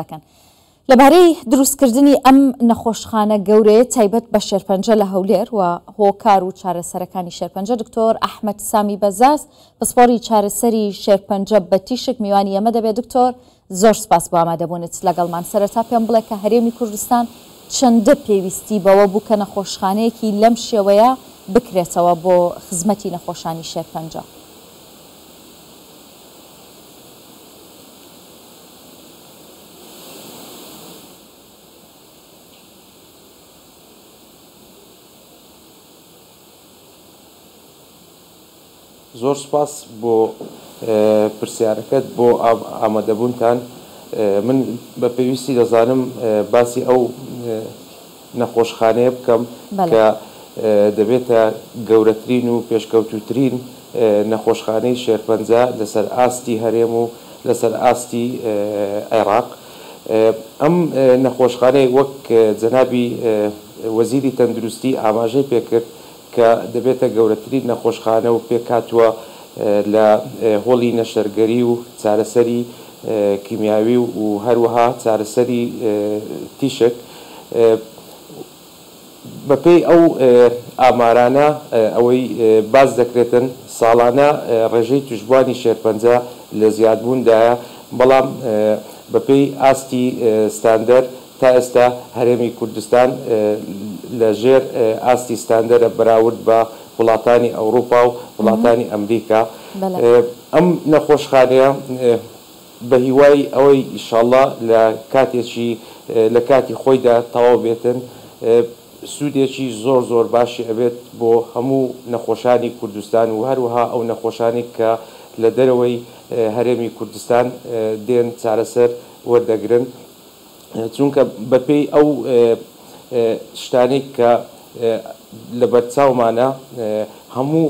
دەکەن. لەبارەی دروستکردنی ئەم نەخۆشخانە گەورەیە تایبەت بە شێرپەنجە لە هەولێر و هۆکار و چارەسەرەکانی شێرپەنجە دکتۆر ئەحمەد سامی بەزاز پسپۆڕی چارەسەری شێرپەنجە بە تیشک میوانی ئەمە دەبێت. دکتۆر زۆر سپاس بۆ ئامادەبوونت لەگەڵمان. سەرەتا پێم بڵێ کە هەرێمی کوردستان چەندە پێویستی بەوە بوو کە نەخۆشخانەیەکی لەم شێوەیە بکرێتەوە بۆ خزمەتی نەخۆشانی شێرپەنجە؟ زۆر سپاس بۆ پرسیارەکەت بۆ ئامادەبوونتان. من بە پێویستی دەزانم باسی ئەو نەخۆشخانەیە بکەم کە دەبێتە گەورەترین و پێشکەوتووترین نەخۆشخانەی شێرپەنجە لەسەر ئاستی هەرێم و لەسەر ئاستی عێراق. ئەم نەخۆشخانەی وەک جەنابی وەزیری تەندروستی ئاماژەی پێکرد کە دەبێتە گەورەترین نەخۆشخانە و پێکاتوە لە هۆڵی نەشەرگەری و چارەسەری کیمیاوی و هەروەها چارەسەری تیشک. بەپێی ئەو ئامارانە ئەوەی باز دەکرێتن ساڵانە ڕێژەی توشبوانی شێرپەنجە لە زیادبووندایە، بەڵام بەپێی ئاستی ستاندەر تا ئێستا هەرێمی کوردستان لە ژێر ئاستی ستاندەرە بەراورد بە وڵاتانی ئەوروپا و وڵاتانی ئەمریکا. ئەم نەخۆشخانەیە بە هیوای ئەوەی ئیشاڵڵا لە کاتی خۆیدا تەواو بێتن سوودێکی زۆر زۆر باشی ئەبێت بۆ هەموو نەخۆشانی کوردستان و هەروەها ئەو نەخۆشانی کە لە دەرەوەی هەرێمی کوردستان دێن چارەسەر وەردەگرن، چونکە بەپێی ئەو شتانی کە لە بەرچاومانە هەموو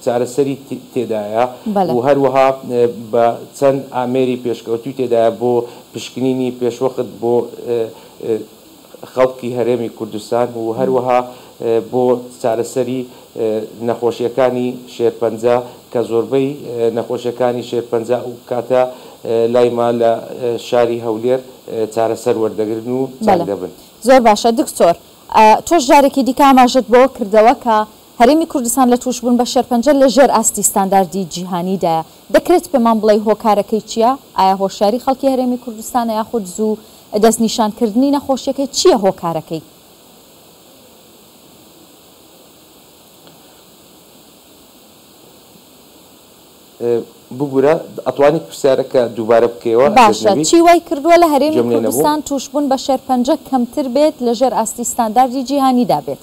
چارەسەری تێدایە و هەروەها بە چەند ئامێری پێشکەوتوی تێدایە بۆ پشکنینی پێشوەخت بۆ خەڵکی هەرێمی کوردستان و هەروەها بۆ چارەسەری نەخۆشیەکانی شێرپەنجە کە زۆربەی نەخۆشیەکانی شێرپەنجە و کاتە لایما لە شاری هەولێر چارەسەر وەردەگرن و چاک دەبن. زۆر باشە دکتۆر، تۆش جارێکی دیکە ئاماژەت بۆ کردەوە کە هەرێمی کوردستان لە توشبوون بە شێرپەنجە لە ژێر ئاستی ستانداردی جیهانیدایە. دەکرێت پێمان بڵێ هۆکارەکەی چییە؟ ئایا هۆشیاری خەڵکی هەرێمی کوردستانە یاخود زوو دەستنیشانکردنی نەخۆشیەکەی چییە هۆکارەکەی؟ بگورە ئەتوانی پرسیارەکە دووبارە بکەوە. باشە، چی وای کردووە لە هەرێمی کوردستان توشبوون بە شێرپەنجە کەمتر بێت لە ژێر ئاستی ستانداردی جیهانیدا بێت؟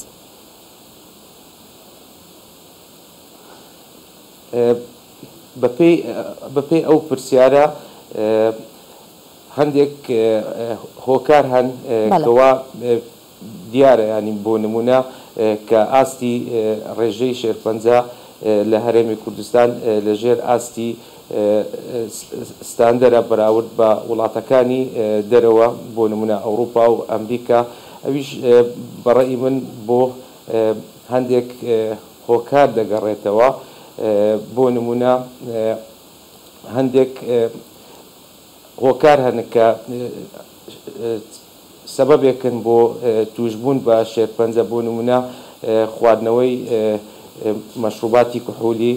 بەپێی ئەو پرسیارە هەندێک هۆکار هەن کەوا دیارە، ینی بۆ نمونە کە ئاستی ڕێژەی شێرپەنجە لە هەرێمی کوردستان لە ژێر ئاستی ستاندەرە بەراورد بە وڵاتەکانی دەرەوە بۆ نمونە ئەوروپا و ئەمریکا. ئەویش بەڕێی من بۆ هەندێک هۆکار دەگەڕێتەوە. بۆ نمونە هەندێک هۆکار هەن کە سەبەبێکن بۆ توشبوون بە شێرپەنجە، بۆ نمونە خواردنەوەی مەشروباتی کحولی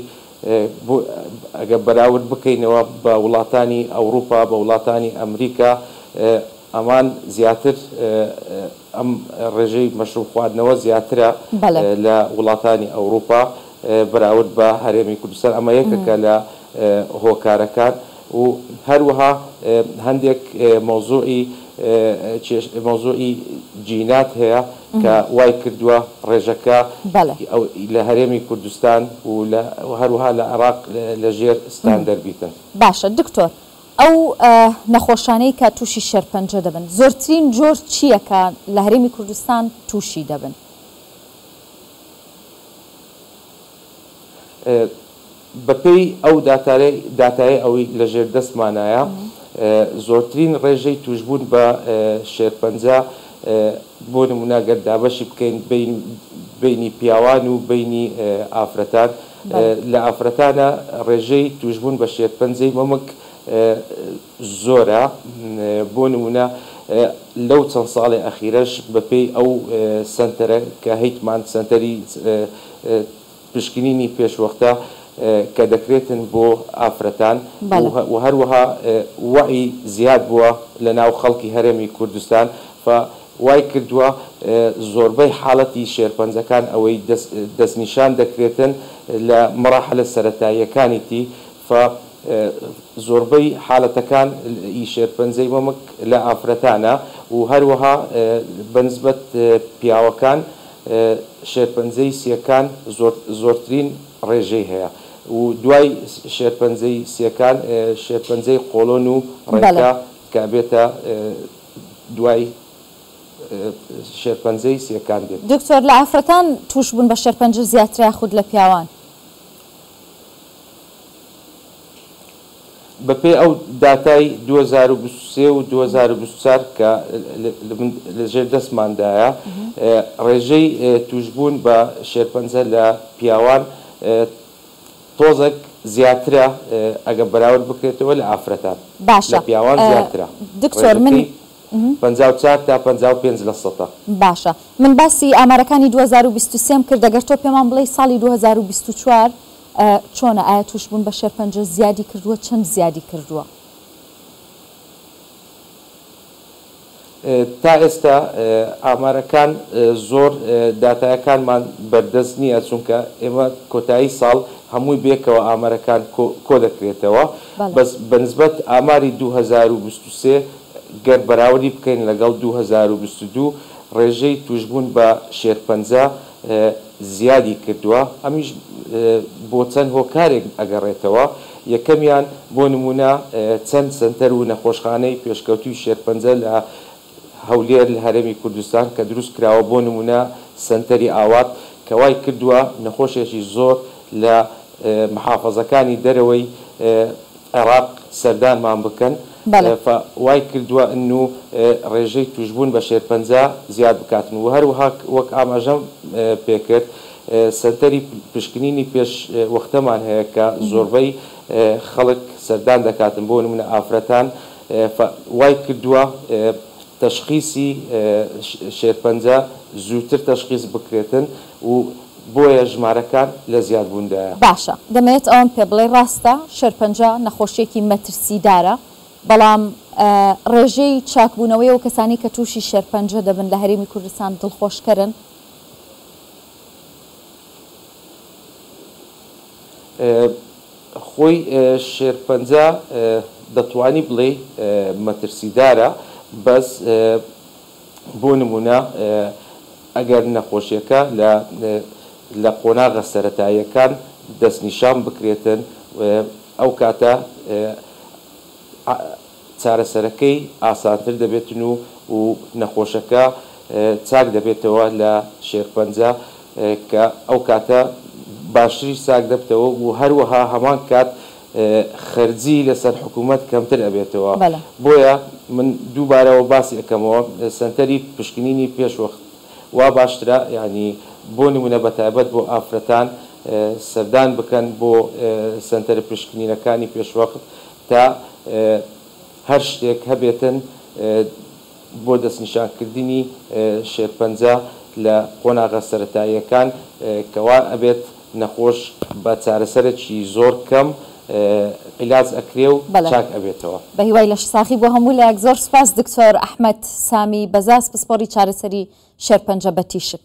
ئەگە بەراورد بکەینەوە بە وڵاتانی ئەوروپا بە وڵاتانی ئەمریکا، ئەمان زیاتر ئەم ڕێژەی مەشروب خواردنەوە زیاترە لە وڵاتانی ئەوروپا بەراورد بە هەرێمی کوردستان. ئەمە یەکێکە لە هۆکارەکان و هەروەها هەندێک مۆزوعی جینات هەیە کە وای کردووە ڕێژەکە لە هەرێمی کوردستان و هەروەها لە عێراق لە ژێر ستاندەر بیتن. باشە دکتۆر، ئەو نەخۆشانەی کە تووشی شێرپەنجە دەبن زۆرترین جۆر چییە کە لە هەرێمی کوردستان تووشی دەبن؟ بەپێی ئەو داتایە ئەوەی لە ژێر دەستمانایە زۆرترین ڕێژەی توشبوون بە شێرپەنجە بۆ نمونە گەردابەشی بکەین بینی پیاوان و بینی ئافرەتان. لە ئافرەتانە ڕێژەی توشبوون بە شێرپەنجەی مەمک زۆرە بۆ نمونە لەو چەند ساڵی ئەخیرەش بەپێی ئەو سنتەرە کە هیتمان سنتەری پشکنینی پێشوەختە کە دەکرێتن بۆ ئافرەتان و هەروەها وعی زیاد بووە لە ناو خەڵکی هەرێمی کوردستان وای کردووە زۆربەی حاڵەتی شێرپەنجەکان ئەوەی دەستنیشان دەکرێتن لە مەراحلە سەرەتاییەکانیتی زۆربەی حاڵەتەکان ئی شێرپەنجەی مەمک لە ئافرەتانە و هەروەها بەنسبەت پیاوەکان شێرپەنجەی سیەکان زۆرترین ڕێژەی هەیە و دوای شێرپەنجەی سیەکان شێرپەنجەی قۆڵۆن و ڕێکا کە بێتە دوای شێرپەنجەی سیەکان دێت. دکتۆر لە ئافرەتان توش بوون بە شێرپەنجە زیاترە خود لە پیاوان؟ بەپێ ئەو داتای 2023 و 2024 کە لەژێر دەستماندایە ڕێژەی توشبوون بە شێرپەنجە لە پیاوان تۆزێک زیاترە ئەگە بەراورد بکرێتەوە لە ئافرەتان. باشە، لە پیاوان زیاترە. دکتۆر من 54 تا 55%. باشە، من باسی ئامارەکانی 2023 کرد. دەگەر تۆ پێمان بڵێ ساڵی 2024 چۆنە؟ ئایا توشبوون بە شێرپەنجە زیادی کردووە؟ چەند زیادی کردووە؟ تا ئێستا ئامارەکان زۆر داتایەکانمان بەردەست نییە چونکە ئێمە کۆتایی ساڵ هەمووی بێکەوە ئامارەکان کۆ دەکرێتەوە بەس بەنسبەت ئاماری 2023 گەر بەراوردی بکەین لەگەڵ 2022 ڕێژەی توشبوون بە شێرپەنجە زیادی کردووە. ئەمیش بۆ چەند هۆکارێک ئەگەڕێتەوە. یەکەمیان بۆ نمونە چەند سنتەر و نەخۆشخانەی پێشکەوتوی شێرپەنجە لە هەولێر لە هەرێمی کوردستان کە دروست کراوە بۆ نمونە سنتەری ئاوات کە وای کردووە نەخۆشێکی زۆر لە محافەزەکانی دەرەوەی عێراق سەردانمان بکەن وای کردووە ئنو ڕێژەی توشبوون بە شێرپەنجە زیاد بکاتن و هەروەها وەک ئاماژەم پێکرد سنتەری پشکنینی پێش وەختەمان هەیە کە زۆربەی خەڵک سەردان دەکاتن بۆ نمونە ئافرەتان وای کردووە تەشخیصی شێرپەنجە زووتر تەشخیص بکرێتن و بۆیە ژمارەکان لە زیادبووندایە. باشە، دەمەوێت ئەوم پێ بڵێ ڕاستە شێرپەنجە نەخۆشیێکی مەترسیدارە، بەڵام ڕێژەی چاکبوونەوەی و کەسانی کە تووشی شێرپەنجە دەبن لە هەرێمی کوردستان دڵخۆشکەرن؟ خۆی شێرپەنجە دەتوانی بڵێ مەترسیدارە، بەس بۆ نمونە ئەگەر نەخۆشیەکە لە قۆناغە سەرەتاییەکان دەستنیشان بکرێتن ئەو کاتە چارەسەرەکەی ئاسانتر دەبێتن و نەخۆشەکە چاک دەبێتەوە لە شێرپەنجە کە ئەو کاتە باشتری چاک دەبتەوە و هەروەها هەمان کات خەرجی لەسەر حکوومەت کەمتر ئەبێتەوە. بۆیە من دووبارەوە باسی ئەەکەمەوە سنتەری پشکنینی پێشوەخت وا باشترە، یعنی بۆ نمونە بەتایبەت بۆ ئافرەتان سەردان بکەن بۆ سنتەر پشکنینەکانی پێشوەخت تا هەر شتێک هەبێتن بۆ دەستنیشانکردنی شێرپەنجە لە قۆناغە سەرەتاییەکان کەوا ئەبێت نەخۆش بە چارەسەرێکی زۆر کەم عیلاج ئەکرێ و چاک ئەبێتەوە. بە هیوای لەش ساخی بۆ هەموو لایەک زۆر سپاس دکتۆر ئەحمەد سامی بەزاس پسپۆڕی چارەسەری شێرپەنجە بە تیشک.